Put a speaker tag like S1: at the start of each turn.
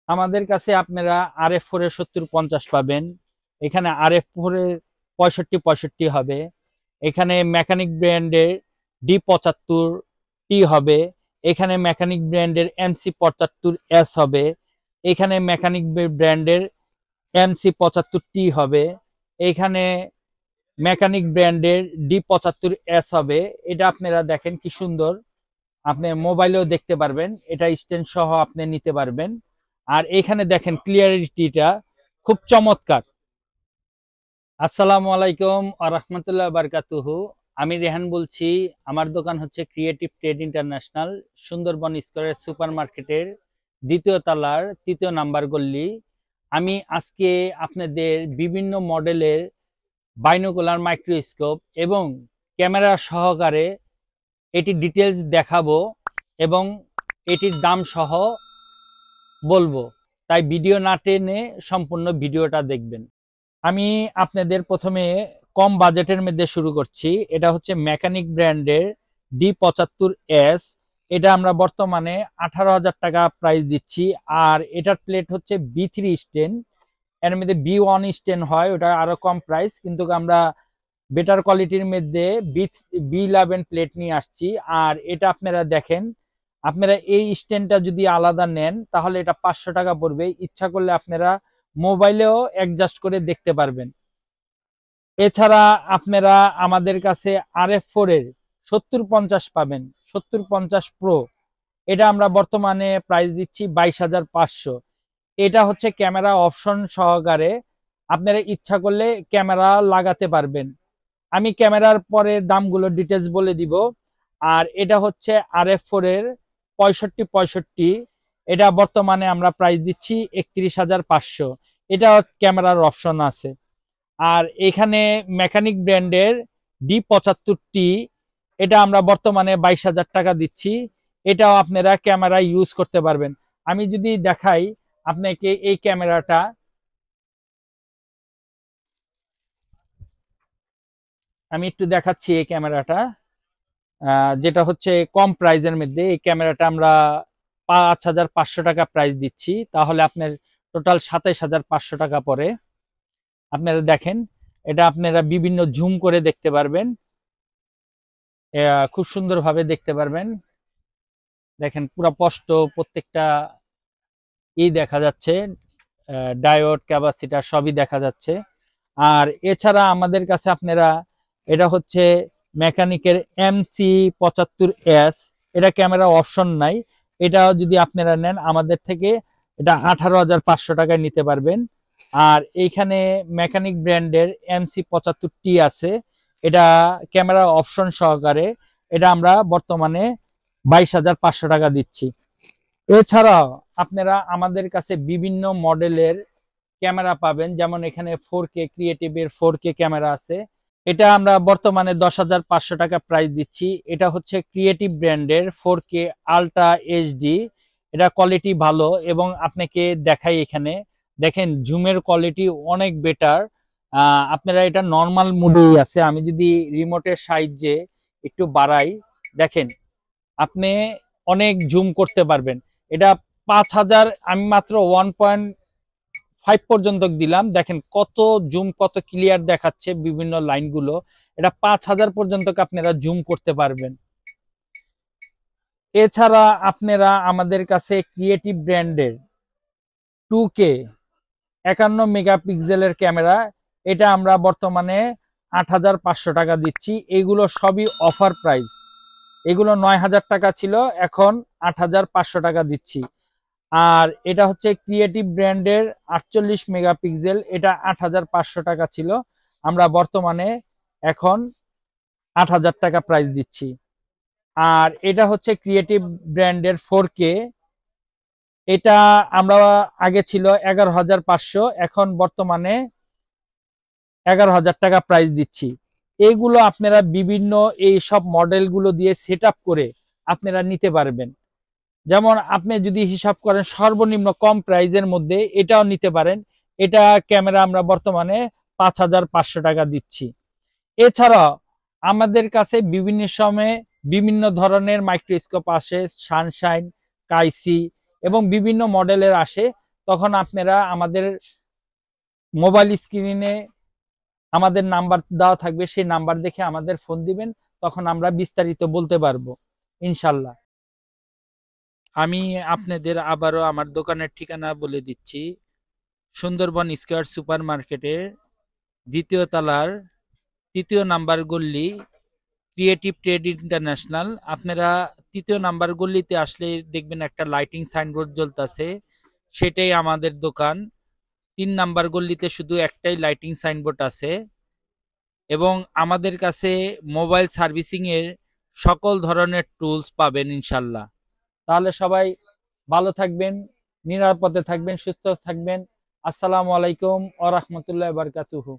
S1: আমাদের কাছে আপনারা RF4 এর 70-50 পাবেন। এখানে RF4 এর 65-65 হবে। এখানে মেকানিক ব্র্যান্ডের D75T হবে। এখানে মেকানিক ব্র্যান্ডের MC75S হবে। এখানে মেকানিক ব্র্যান্ডের MC75T হবে। এখানে মেকানিক ব্র্যান্ডের D75S হবে। এটা আপনারা দেখেন কি সুন্দর, আপনি মোবাইলেও দেখতে পারবেন, এটা স্ট্যান্ড সহ আপনি নিতে পারবেন। আর এখানে দেখেন ক্লিয়ারিটিটা খুব চমৎকার। আসসালামু আলাইকুম ওয়া রাহমাতুল্লাহি ওয়া বারাকাতুহু। আমি রেহান বলছি। আমার দোকান হচ্ছে ক্রিয়েটিভ ট্রেড ইন্টারন্যাশনাল, সুন্দরবন স্কয়ারের সুপার মার্কেটের দ্বিতীয় তলার ৩য় নাম্বার গল্লি। আমি আজকে আপনাদের বিভিন্ন মডেলের বাইনোকুলার মাইক্রোস্কোপ এবং ক্যামেরা সহকারে এটি ডিটেলস দেখাবো এবং এটির দাম সহ বলবো। তাই ভিডিও না টেনে সম্পূর্ণ ভিডিওটা দেখবেন। আমি আপনাদের প্রথমে কম বাজেটের মধ্যে শুরু করছি। এটা হচ্ছে মেকানিক ব্র্যান্ডের D75S। এটা আমরা বর্তমানে 18,000 টাকা প্রাইস দিচ্ছি। আর এটার প্লেট হচ্ছে B3 স্ট্যান্ড, এর মধ্যে B1 স্ট্যান্ড হয়, ওটা আরো কম প্রাইস, কিন্তু আমরা বেটার কোয়ালিটির মধ্যে B11 প্লেট নিয়ে আসছি। আর এটা আপনারা দেখেন, আপনারা এই স্ট্যান্ডটা যদি আলাদা নেন তাহলে এটা 500 টাকা পড়বে। ইচ্ছা করলে আপনারা মোবাইলেও অ্যাডজাস্ট করে দেখতে পারবেন। এছাড়া আপনারা আমাদের কাছে RF4 এর 70-50 পাবেন, 70-50 প্রো। এটা আমরা বর্তমানে প্রাইস দিচ্ছি 22,500। এটা হচ্ছে ক্যামেরা অপশন সহকারে, আপনারা ইচ্ছা করলে ক্যামেরা লাগাতে পারবেন। আমি ক্যামেরার পরে দামগুলো ডিটেলস বলে দিব। আর এটা হচ্ছে RF4 এর 65-65। এটা বর্তমানে আমরা প্রাইস দিচ্ছি 31,500। এটা ক্যামেরার অপশন আছে। আর এখানে মেকানিক ব্র্যান্ডের D75T, এটা আমরা বর্তমানে 22,000 টাকা দিচ্ছি। এটাও আপনারা ক্যামেরা ইউজ করতে পারবেন। আমি যদি দেখাই আপনাকে এই ক্যামেরাটা, আমি একটু দেখাচ্ছি এই ক্যামেরাটা, যেটা হচ্ছে কম প্রাইজের মধ্যে। এই ক্যামেরাটা আমরা 5,500 টাকা প্রাইস দিচ্ছি, তাহলে আপনার টোটাল 27,500 টাকা পড়ে। আপনারা দেখেন, এটা আপনারা বিভিন্ন জুম করে দেখতে পারবেন, খুব সুন্দরভাবে দেখতে পারবেন। দেখেন পুরো স্পষ্ট প্রত্যেকটা দেখা যাচ্ছে, ডায়োড ক্যাপাসিটার সবই দেখা যাচ্ছে। আর এছাড়া আমাদের কাছে আপনারা, এটা হচ্ছে মেকানিকের MC75S। এটা ক্যামেরা অপশন নাই। এটা যদি আপনারা নেন আমাদের থেকে, এটা 18,500 টাকায় নিতে পারবেন। আর এইখানে মেকানিক ব্র্যান্ডের MC75T আছে, এটা ক্যামেরা অপশন সহকারে, এটা আমরা বর্তমানে 22,500 টাকা দিচ্ছি। এছাড়াও আপনারা আমাদের কাছে বিভিন্ন মডেলের ক্যামেরা পাবেন, যেমন এখানে 4K ক্রিয়েটিভের 4K ক্যামেরা আছে। এটা আমরা বর্তমানে 10,500 টাকা প্রাইস দিচ্ছি। এটা হচ্ছে ক্রিয়েটিভ ব্র্যান্ডের 4K আলট্রা এইচডি। এটা কোয়ালিটি ভালো এবং আপনাকে দেখাই, এখানে দেখেন জুমের কোয়ালিটি অনেক বেটার। আপনারা এটা নর্মাল মোডেই আছে। আমি যদি রিমোটের সাহায্যে একটু বাড়াই, দেখেন আপনি অনেক জুম করতে পারবেন। এটা 5,000, আমি মাত্র 1.5 পর্যন্ত দিলাম, দেখেন কত জুম, কত ক্লিয়ার দেখাচ্ছে বিভিন্ন লাইনগুলো। এটা 5,000 পর্যন্ত আপনারা জুম করতে পারবেন। এছাড়া আপনারা আমাদের কাছে ক্রিয়েটিভ ব্র্যান্ডের 2K 51 মেগাপিক্সেলের ক্যামেরা, এটা আমরা বর্তমানে 8,500 টাকা দিচ্ছি। এগুলো সবই অফার প্রাইস। এগুলো 9,000 টাকা ছিল, এখন 8,500 টাকা দিচ্ছি। আর এটা হচ্ছে ক্রিয়েটিভ ব্র্যান্ডের 48 মেগাপিক্সেল, এটা 8,500 টাকা ছিল, আমরা বর্তমানে এখন 8,000 টাকা প্রাইস দিচ্ছি। আর এটা হচ্ছে ক্রিয়েটিভ ব্র্যান্ডের 4K, এটা আমরা আগে ছিল 11,500, এখন বর্তমানে 11,000 টাকা প্রাইস দিচ্ছি। এইগুলো আপনারা বিভিন্ন এই সব মডেলগুলো দিয়ে সেট করে আপনারা নিতে পারবেন। যেমন আপনি যদি হিসাব করেন সর্বনিম্ন কম প্রাইজের মধ্যে এটাও নিতে পারেন। এটা ক্যামেরা আমরা বর্তমানে 5,500 টাকা দিচ্ছি। এছাড়াও আমাদের কাছে বিভিন্ন সময়ে বিভিন্ন ধরনের মাইক্রোস্কোপ আসে, সানশাইন, কাইসি এবং বিভিন্ন মডেলের আসে। তখন আপনারা আমাদের মোবাইল স্ক্রিনে আমাদের নাম্বার দেওয়া থাকবে, সেই নাম্বার দেখে আমাদের ফোন দিবেন, তখন আমরা বিস্তারিত বলতে পারবো ইনশাল্লাহ। আমি আপনাদের আবারও আমার দোকানের ঠিকানা বলে দিচ্ছি। সুন্দরবন স্কয়ার সুপার মার্কেটের দ্বিতীয় তলার ৩য় নাম্বার গল্লি, ক্রিয়েটিভ ট্রেড ইন্টারন্যাশনাল। আপনারা ৩য় নাম্বার গল্লিতে আসলে দেখবেন একটা লাইটিং সাইনবোর্ড জ্বলতেছে, সেটাই আমাদের দোকান। ৩ নাম্বার গল্লিতে শুধু একটাই লাইটিং সাইনবোর্ড আছে, এবং আমাদের কাছে মোবাইল সার্ভিসিং এর সকল ধরনের টুলস পাবেন ইনশাল্লাহ। তাহলে সবাই ভালো থাকবেন, নিরাপদে থাকবেন, সুস্থ থাকবেন। আসসালামু আলাইকুম ওয়া রাহমাতুল্লাহি ওয়া বারাকাতুহু।